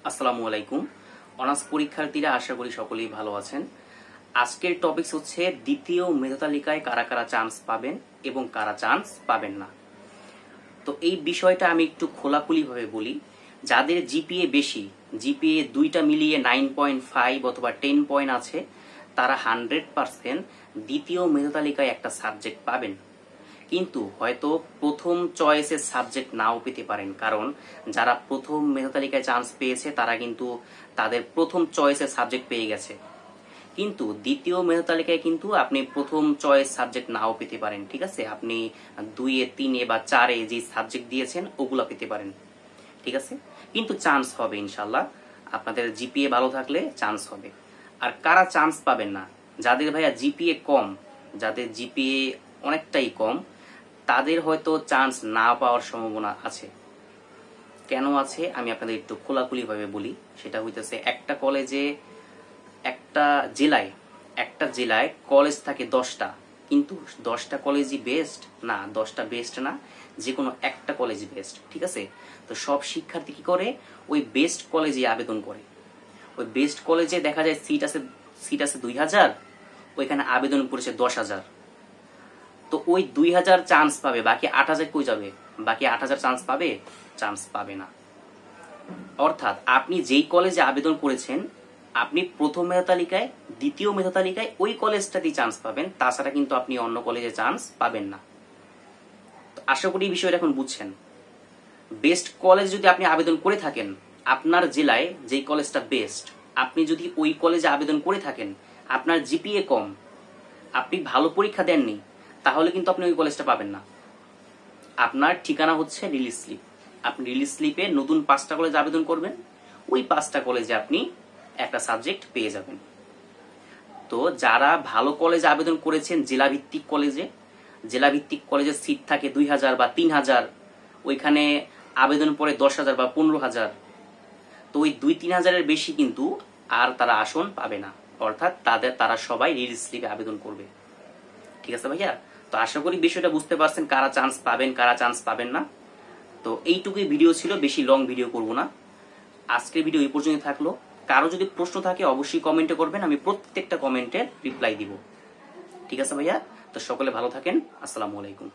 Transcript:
আসসালামু আলাইকুম। অনার্স পরীক্ষার্থীরা আশা করি সকলেই ভালো আছেন। আজকের টপিকস হচ্ছে দ্বিতীয় মেধা তালিকায় কারা কারা চান্স পাবেন এবং কারা চান্স পাবেন না। তো এই বিষয়টা আমি একটু খোলাখুলিভাবে বলি। যাদের জিপিএ বেশি, জিপিএ দুইটা মিলিয়ে 9.5 অথবা 10 পয়েন্ট আছে, তারা 100% দ্বিতীয় মেধা তালিকায় একটা সাবজেক্ট পাবেন। কিন্তু হয়তো প্রথম চয়েসের সাবজেক্ট নাও পেতে পারেন, কারণ যারা প্রথম মেধা তালিকায় চান্স পেয়েছে তারা কিন্তু তাদের প্রথম চয়েসের সাবজেক্ট পেয়ে গেছে। কিন্তু দ্বিতীয় মেধা তালিকায় কিন্তু আপনি প্রথম চয়েস সাবজেক্ট নাও পেতে পারেন, ঠিক আছে? আপনি 2-এ 3-এ বা 4-এ যে সাবজেক্ট দিয়েছেন ওগুলো পেতে পারেন, ঠিক আছে? কিন্তু চান্স হবে ইনশাল্লাহ। আপনাদের জিপিএ ভালো থাকলে চান্স হবে। আর কারা চান্স পাবেন না? যাদের ভাইয়া জিপিএ কম, যাদের জিপিএ অনেকটাই কম, তাদের হয়তো চান্স না পাওয়ার সম্ভাবনা আছে। কেন আছে আমি আপনাদের একটু খোলাখুলিভাবে বলি। সেটা হইতেছে, একটা জেলায় কলেজ থাকে 10টা, কিন্তু 10টা কলেজই বেস্ট না, 10টা বেস্ট না, যে কোনো একটা কলেজ বেস্ট, ঠিক আছে? তো সব শিক্ষার্থী কি করে, ওই বেস্ট কলেজে আবেদন করে। ওই বেস্ট কলেজে দেখা যায় সিট আছে 2000, ওইখানে আবেদন করেছে 10,000। তো ওই 2000 চান্স পাবে, বাকি 8000 কই যাবে? বাকি 8000 চান্স পাবে? চান্স পাবে না। অর্থাৎ আপনি যেই কলেজে আবেদন করেছেন, আপনি প্রথম মেধা তালিকায়, দ্বিতীয় মেধা তালিকায় ওই কলেজটাতেই চান্স পাবেন, তাছাড়া কিন্তু আপনি অন্য কলেজে চান্স পাবেন না। তো আশা করি এই বিষয়টা এখন বুঝছেন। বেস্ট কলেজ যদি আপনি আবেদন করে থাকেন, আপনার জেলায় যেই কলেজটা বেস্ট, আপনি যদি ওই কলেজে আবেদন করে থাকেন, আপনার জিপিএ কম, আপনি ভালো পরীক্ষা দেননি, তাহলে কিন্তু আপনি ওই কলেজটা পাবেন না। আপনার ঠিকানা হচ্ছে রিলিজ স্লিপ। আপনি রিলিজ স্লিপে নতুন 5টা কলেজে আবেদন করবেন, ওই 5টা কলেজে আপনি একটা সাবজেক্ট পেয়ে যাবেন। তো যারা ভালো কলেজে আবেদন করেছেন, জেলাভিত্তিক কলেজের সিট থাকে 2000 বা 3000, ওইখানে আবেদন পড়ে 10,000 বা 15,000, তো ওই 2-3,000-এর বেশি কিন্তু আর তারা আসন পাবে না। অর্থাৎ তারা সবাই রিলিজ স্লিপে আবেদন করবে, ঠিক আছে ভাইয়া? তো আশা করি বিষয়টা বুঝতে পারছেন, কারা চান্স পাবেন কারা চান্স পাবেন না। তো এইটুকুই ভিডিও ছিল, বেশি লং ভিডিও করব না। আজকের ভিডিও এই পর্যন্ত থাকলো। কারো যদি প্রশ্ন থাকে অবশ্যই কমেন্টে করবেন, আমি প্রত্যেকটা কমেন্টের রিপ্লাই দিব, ঠিক আছে ভাইয়া? তো সকলে ভালো থাকেন। আসসালামু আলাইকুম।